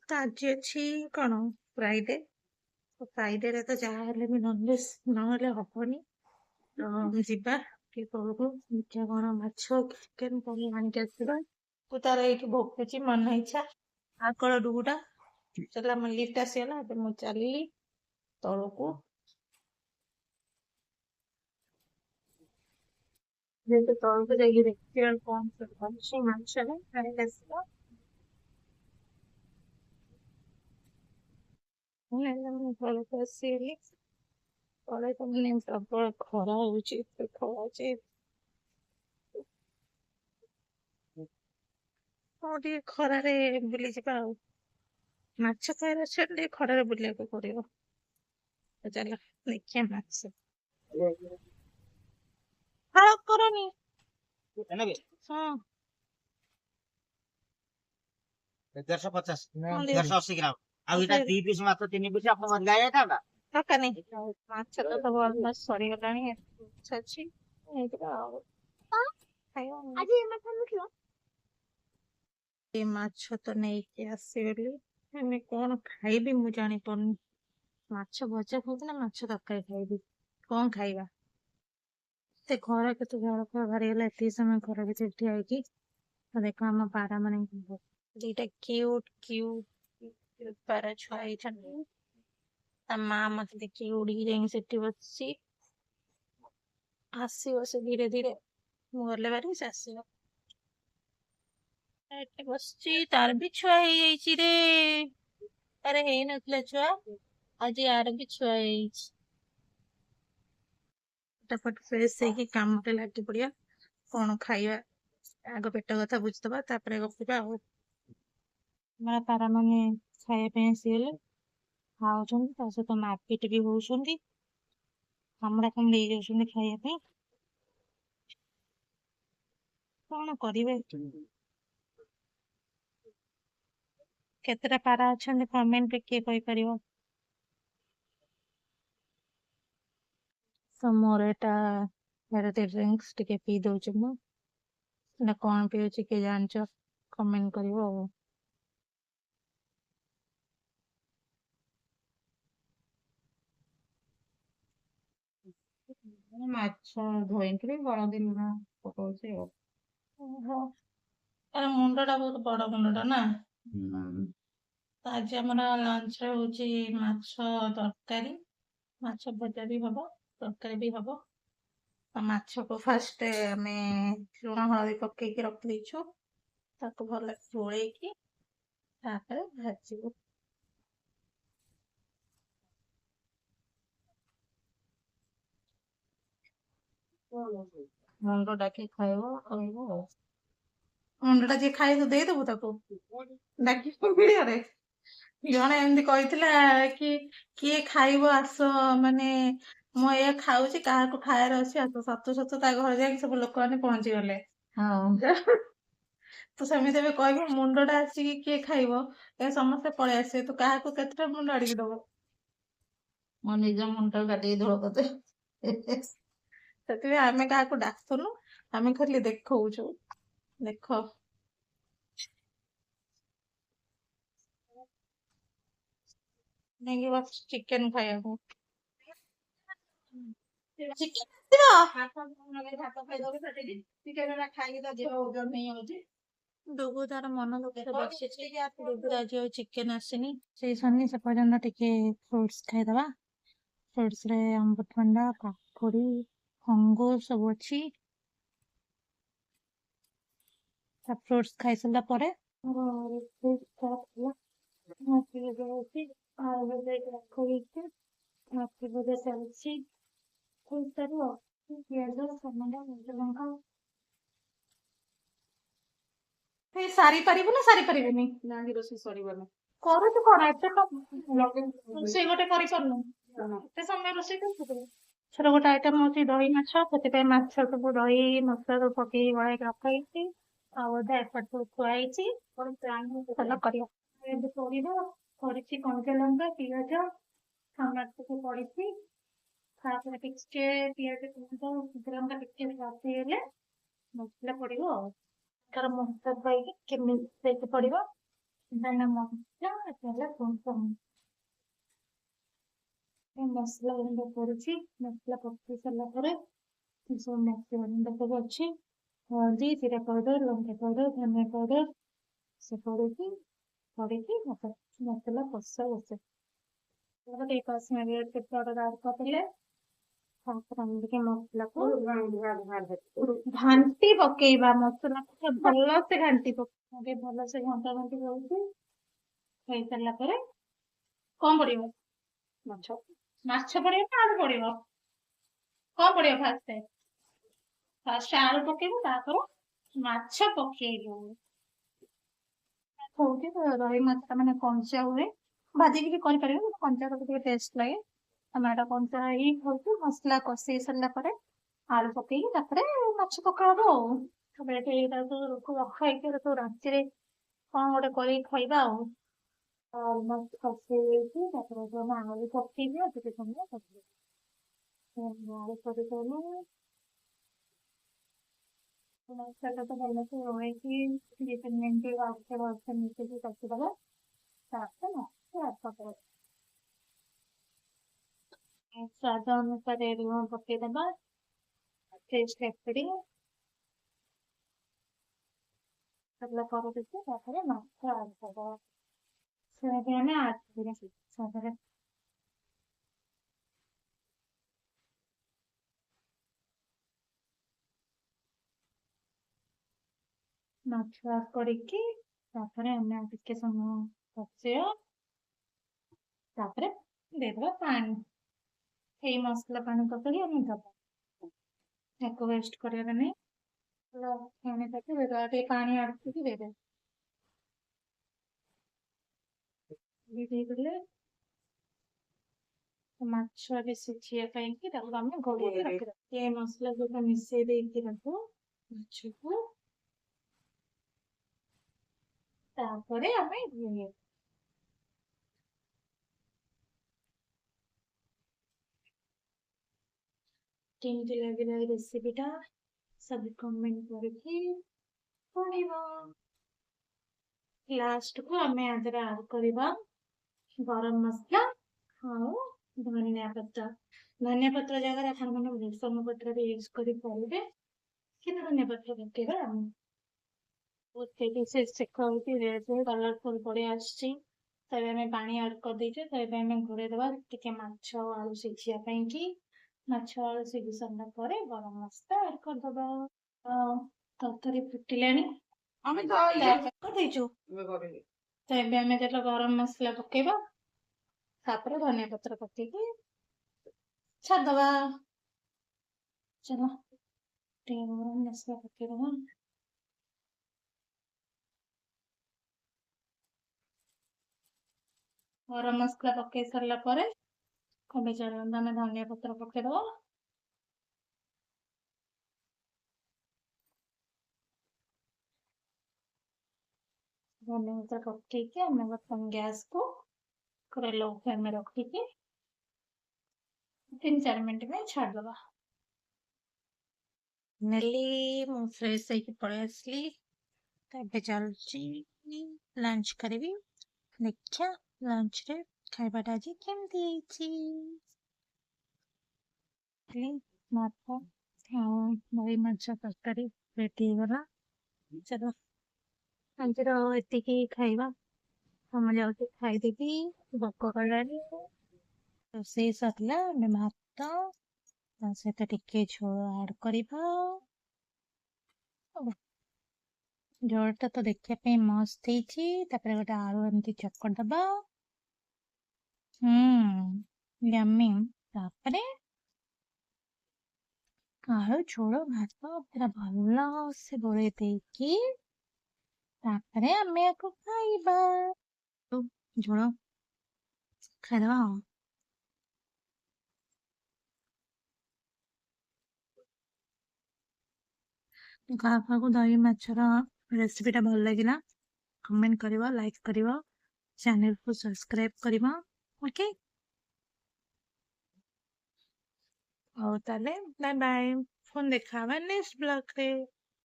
ତ ଆଜି ଅଛି କଣ ଫ୍ରାଇଡେ। ତ ଫ୍ରାଇଡେରେ ତ ଯାହା ହେଲେ ବି ନନଭେଜ ନହେଲେ ହବନି। ତ ଯିବା କି ଘରକୁ ଦେଖିବା କଣ ମାଛ ଚିକେନ କଣ ଆଣିକି ଆସିବା। ତୁ ତାର ଏଇଠି ଭୋଗୁଛି ମନ ଇଚ୍ଛା ଆକଳ ଡୁଗୁଟା ଚାଲିଲା ମୋ ଲିଫ୍ଟ ଆସିଗଲା। ଏବେ ମୁଁ ଚାଲିଲି ତଳକୁ ଯେହେତୁ ତଳକୁ ଯାଇକି ଦେଖିବା କଣ ସବୁ ଅଛି ମାଛରେ ଆଣିକି ଆସିବା। ମୁଁ ତଳକୁ ଆସିଗଲି। ତଳେ ତ ମାନେ ପ୍ରବଳ ଖରା ହଉଛି ଏତେ ଖରା ଯେ ହଁ ଟିକେ ଖରାରେ ବୁଲିଯିବା ଆଉ। ମାଛ ଖାଇବାର ଅଛି ଟିକେ ଖରାରେ ବୁଲିବାକୁ ପଡିବ। ତ ଚାଲ ଦେଖିବା ମାଛ। ଖରାପ କରନି। ହଁ 150 ହଁ ଦିଅ 180 ଗ୍ରାମ ଆଉ ଏଟା ଦେଇଦେ। 2 ପିସ୍ ମାତ୍ର 3 ପିସ୍ ଆପଣ ମଙ୍ଗା ଯାଇଥାନ୍ତା। ଦରକାର ନାହିଁ ମାଛ ତ ସବୁ ଅଲମୋଷ୍ଟ ସରିଗଲାଣି। ମାଛ ଅଛି ନେଇଯିବା ଆଉ ଖାଇବା ଆଉ। ଏ ମାଛ ତ ନେଇକି ଆସିଗଲି। ଆମେ କଣ ଖାଇବି ମୁଁ ଜାଣିପାରୁନି। ମାଛ ଭଜା ଖାଇବି ନା ମାଛ ତରକାରୀ ଖାଇବି କଣ ଖାଇବା। ସେ ଘର କେତେ ଝାଳ ଫାଳ ବାହାରିଗଲା ଏତିକି ସମୟ ଘର ଭିତରେ ଠିଆ ହେଇକି। ତ ଦେଖ ଆମ ପାରା ମାନେ ଦିଟା କ୍ୟୁଟ ପାରା ଛୁଆ ହେଇଛନ୍ତି। ତା ମା ମତେ ଦେଖିକି ଉଡିକି ଯାଇକି ସେଠି ବସିଛି। ଆସିବ ସେ ଧୀରେ ଧୀରେ ମୁଁ ଗଲେ ବାରି ସେ ଆସିବ। ଏଠି ବସିଛି ତାର ବି ଛୁଆ ହେଇଯାଇଛି ରେ। ଆରେ ହେଇନଥିଲା ଛୁଆ ଆଜି ଆର ବି ଛୁଆ ହେଇଯାଇଛି। ଫଟାଫଟ ଫ୍ରେଶ ହେଇକି କାମରେ ଲାଗି ପଡିବା। କଣ ଖାଇବା ଆଗ ପେଟ କଥା ବୁଝିଦବା ତାପରେ ଗପିବା ଆଉ। ଆମର ପାରା ମାନେ ଖାଇବା ପାଇଁ ଆସିଗଲେ ଖାଉଛନ୍ତି ତା ସହିତ ମାରପିଟ ବି ହଉଛନ୍ତି। କାମୁଡା କାମୁଡି ହେଇଯାଉଛନ୍ତି ଖାଇବା ପାଇଁ। କଣ କରିବେ। କେତେଟା ପାରା ଅଛନ୍ତି କମେଣ୍ଟରେ କିଏ କହିପାରିବ। ତ ମୋର ଏଟା ହେଲ୍ଥ ଡ୍ରିଙ୍କସ ଟିକେ ପିଇ ଦଉଛି ମୁଁ। ନା କଣ ପିଉଛି କିଏ ଜାଣିଛ କମେଣ୍ଟ କରିବ ଆଉ। ମାଛ ଧୋଇକିରି ହଳଦୀ ଲୁଣ ପକଉଛି ଆଉ। ଓହୋ ତାର ମୁଣ୍ଡ ଟା ବହୁତ ବଡ ମୁଣ୍ଡ ଟା ନା। ତ ଆଜି ଆମର ଲଞ୍ଚରେ ହଉଛି ମାଛ ତରକାରୀ। ମାଛ ଭଜା ବି ହବ ତରକାରୀ ବି ହବ। ମାଛକୁ ଫାଷ୍ଟ ଆମେ ଲୁଣ ହଳଦୀ ପକେଇକି ରଖିଦେଇଛୁ। ତାକୁ ଭଲ ଗୋଳେଇକି ତାପରେ ଭାଜିବୁ। ମୁଣ୍ଡ ଟା କିଏ ଖାଇବ କହିବ ଆଉ। ମୁଣ୍ଡ ଟା ଯିଏ ଖାଇବ ଦେଇଦବୁ ତାକୁ ଡାକିବୁ ଭିଡିଓରେ। ଜଣେ ଏମିତି କହିଥିଲା କି କିଏ ଖାଇବ ଆସ ମାନେ ମୁଁ ଏଇଆ ଖାଉଛି କାହାକୁ ଖାଇବାର ଅଛି ଆସ। ସତ ସତ ତା ଘରେ ଯାଇକି ସବୁ ଲୋକମାନେ ପହଞ୍ଚିଗଲେ। ହଁ ତୁ ସେମିତି ଏବେ କହିବୁ ମୁଣ୍ଡ ଟା ଆସିକି କିଏ ଖାଇବ ଏ ସମସ୍ତେ ପଳେଇ ଆସିବେ। ତୁ କାହାକୁ କେତେଟା ମୁଣ୍ଡ ଆଡିକି ଦବୁ। ମୋ ନିଜ ମୁଣ୍ଡ କାଟିକି ଧୋଳ କରିଦେବେ। ସେଥିପାଇଁ ଆମେ କାହାକୁ ଡାକୁନୁ ଆମେ ଖାଲି ଦେଖଉଛୁ ଦେଖ। ନେଇକି ବସ ଚିକେନ ଖାଇବାକୁ। ଡୁଗୁ ତାର ମନ ଦୁଃଖରେ ବସିଛି। ଡୁଗୁର ଆଜି ଆଉ ଚିକେନ ଆସିନି ସେଇ ସନି ସେ ପର୍ଯ୍ୟନ୍ତ ଟିକେ ଫ୍ରୁଟ୍ସ ଖାଇଦବା। ଫ୍ରୁଟ୍ସ ରେ ଅମୃତଭଣ୍ଡା କାକୁଡି ଅଙ୍ଗୁର ସବୁ ଅଛି। ତା ଫ୍ରୁଟ୍ସ ଖାଇସାରିଲା ପରେ ମାଛ ଭଜା ଚାଲିଛି ହେଇସାରୁ ପିଆଜ ଟମାଟୋ କଞ୍ଚାଲଙ୍କା ସାରି ପାରିବୁ ନା ସାରି ପାରିବୁନି। ନାଇଁ ରୋଷେଇ ସରିବନି। କରୁଛୁ କଣ ଏତେ ରୋଷେଇ ଗୋଟେ କରିପାରୁନୁ ଏତେ ସମୟ ରୋଷେଇ କରୁଛୁ। ଛୋଟ ଗୋଟେ ଆଇଟମ ହଉଛି ଦହି ମାଛ। ସେଥିପାଇଁ ମାଛ ସବୁ ଦହି ମସଲା ସବୁ ପକେଇକି ଗୋଳେଇକି ରଖାହେଇଛି। ଆଉ ଅଧା ଏପଟ ସବୁ ଥୁଆ ହେଇଛି ଭଲ କରିବା। ଏବେ ପରିବା କରିଛି କଞ୍ଚାଲଙ୍କା ପିଆଜ ଟମାଟୋ ସବୁ ପଡିଛି। ତାପରେ ଟିକେ ପିଆଜ ଲଙ୍କା ଟିକେ ଭାଜିହେଲେ ମସଲା ପଡିବ ଆଉ ତାର ମସଲା ପାଇକି କେମିତି ପଡିବ ଧନିଆ ମସଲା ତେଲ ମସଲା ଗୁଣ୍ଡ ପଡୁଛି। ମସଲା ପକେଇ ସାରିଲା ପରେ ସବୁ ମସଲା ଗୁଣ୍ଡ ସବୁ ଅଛି। ହଳଦୀ, ଜିରା ପାଉଡର, ଲଙ୍କା ପାଉଡର, ଧନିଆ ପାଉଡର ସେ ପଡିକି ମସଲା କଷା ବସେ ଟିକେ କଷି ପାଉଡର ଆଡ୍ କରିଦେଲେ ତାପରେ ଆମେ ଟିକେ ମସଲାକୁ ଘାଣ୍ଟି ପକେଇବା। ମସଲାକୁ ଭଲସେ ଘାଣ୍ଟି ପକେଇବା। ଭଲସେ ଘଣ୍ଟା ଘାଣ୍ଟି କରୁଛି। ହେଇସାରିଲା ପରେ କଣ ପଡିବ? ମାଛ ପଡିବ ନା ଆଳୁ ପଡିବ? କଣ ପଡିବ ଫାଷ୍ଟ ଆଳୁ ପକେଇବୁ, ତାପରେ ମାଛ ପକେଇବୁ। ହଉଛି ଦହି ମାଛଟା ମାନେ କଞ୍ଚା ହୁଏ, ଭାଜିକି ବି କରିପାରିବେ, କଞ୍ଚା କଲେ ଟିକେ ଟେଷ୍ଟ ଲାଗେ। ଟମାଟୋ କଞ୍ଚା ହେଇ ହଉଛି ମସଲା କଷେଇ ସାରିଲା ପରେ ଆଳୁ ପକେଇକି ତାପରେ ମାଛ ପକା ହବ ଆଉ। ତାପରେ ଏଇଟା ରଖା ହେଇକି ରାତିରେ କଣ ଗୋଟେ କରିକି ଖାଇବା ଆଉ। ଅଲମୋଷ୍ଟ କଷେଇ ଦେଇଛି, ତାପରେ ଆଳୁ ପକେଇବି ଆଉ ଟିକେ ସମୟ ପକେଇବି। ଆଳୁ ପକେଇସାରିଲେ ମସଲା ତ ଭଲସେ ରହିକି 2-3 ମିନିଟ୍ ଭଲସେ ମିଶେଇକି କଷିଦବା। ତାପରେ ମାଛ ଆଡ୍ କରିଦବା। ସ୍ୱାଦ ଅନୁସାରେ ଲୁଣ ପକେଇଦବା। ଟେଷ୍ଟ ଏପରି ତାପରେ ମାଛ ଆଡ୍ କରିଦବା। ସେଟାକୁ ଆମେ ଆଡ୍ କରିବା। ମାଛ ଆଡ୍ କରିକି ତାପରେ ଆମେ ଟିକେ ସମୟ କଷିବା। ତାପରେ ଦେଇଦବା ପାଣି। ଏଇ ମସଲା ପାଣି ପକେଇକି ଆମେ ଦବା। ତାକୁ ୱେଷ୍ଟ କରିବା ନାହିଁ। ଟିକେ ପାଣି ଆଡ୍ କରିକି ଦେଇଦେବେ। ଦେଇଦେଲେ ମାଛ ଏବେ ସିଝିବା ପାଇଁକି ତାକୁ ଆମେ ଘୋଡେଇକି ରଖିଦବା। ଏ ମସଲା ସହିତ ମିଶେଇ ଦେଇକି ତାକୁ ମାଛକୁ ତାପରେ ଆମେ କେମିତି ଲାଗିଲା ଏ ରେସିପିଟା ସବୁ କମେଣ୍ଟ କରିକି କହିବ। ଲାଷ୍ଟକୁ ଆମେ ଆଦେହରେ ଆଡ୍ କରିବା ଗରମ ମସଲା ଆଉ ଧନିଆ ପତ୍ର। ଧନିଆ ପତ୍ର ଜାଗାରେ ଆପଣ ମାନେ ଭୃଷଙ୍ଗ ପତ୍ର ବି ୟୁଜ କରିପାରିବେ, କିନ୍ତୁ ଧନିଆ ପତ୍ର ପକେଇବା ଆଉ। କଲରଫୁଲ ବଢିଆ ଆସିଛି। ତେବେ ଆମେ ପାଣି ଆଡ୍ କରିଦେଇଛେ, ତେବେ ଆମେ ଘୋଡେଇଦବା ଟିକେ ମାଛ ଆଳୁ ସିଝିବା ପାଇଁକି। ମାଛ ଆଳୁ ସିଝି ସାରିଲା ପରେ ଗରମ ମସଲା ଆଡ୍ କରିଦବା। ତରକାରୀ ଫୁଟିଲାଣି, ଆମେ କରିଦେଇଛୁ। ତ ଏବେ ଆମେ ତେଲ ଗରମ ମସଲା ପକେଇବା, ତାପରେ ଧନିଆ ପତ୍ର ପକେଇକି ଛାଡିଦବା। ଚଲ ଟିକେ ଗରମ ମସଲା ପକେଇଦବା। ଗରମ ମସଲା ପକେଇ ସାରିଲା ପରେ ଆମେ ଧନିଆ ପତ୍ର ପକେଇଦବା। ଧନିଆ ପତ୍ର ପକେଇକି ଆମେ ବର୍ତ୍ତମାନ ଗ୍ୟାସକୁ ପୁରା ଲୋ ଫ୍ଲେମରେ ରଖିକି 3-4 ମିନିଟ୍ ପାଇଁ ଛାଡିଦବା। ନେଲି ମୁଁ ଫ୍ରେଶ ହେଇକି ପଳେଇ ଆସିଲି। ଏବେ ଚାଲୁଛି ଲଞ୍ଚ କରିବି। ଦେଖିଆ ଲଞ୍ଚରେ ଖାଇବାଟା ଆଜି କେମିତି ହେଇଛି। ଭାତ ଆଉ ଦହି ମାଛ ତରକାରୀ ରେଡି ହେଇଗଲା। ଚାଲ ଆଜିର ଏତିକି ଖାଇବା। ମୁଁ ଯାଉଛି ଖାଇଦେବି, ଭୋକ କଲାଣି। ରୋଷେଇ ସରିଲା, ଆମେ ଭାତ ତା ସହିତ ଟିକେ ଝୋଳ ଆଡ୍ କରିବା। ଝୋଳଟା ତ ଦେଖିବା ପାଇଁ ମସ୍ତ ହେଇଛି। ତାପରେ ଗୋଟେ ଆଳୁ ଏମିତି ଚକଟି ଦବା। ୟମ୍ମି। ତାପରେ ଆଳୁ ଝୋଳ ଭାତ ପୁରା ଭଲ ସେ ଗୋଳେଇ ଦେଇକି ତାପରେ ଆମେ ଆକୁ ଖାଇବା। ଝୋଳ ଖାଇଦବା ଆଉ। କାହାକୁ ଦହି ମାଛର ରେସିପିଟା ଭଲ ଲାଗିଲା କମେଣ୍ଟ କରିବ, ଲାଇକ୍ କରିବ, ଚ୍ୟାନେଲକୁ ସବସ୍କ୍ରାଇବ କରିବ। ଓକେ, ହଉ ତାହେଲେ ବାଏ ବାଏ। ପୁଣି ଦେଖା ହବା ନେକ୍ସଟ ବ୍ଲଗରେ।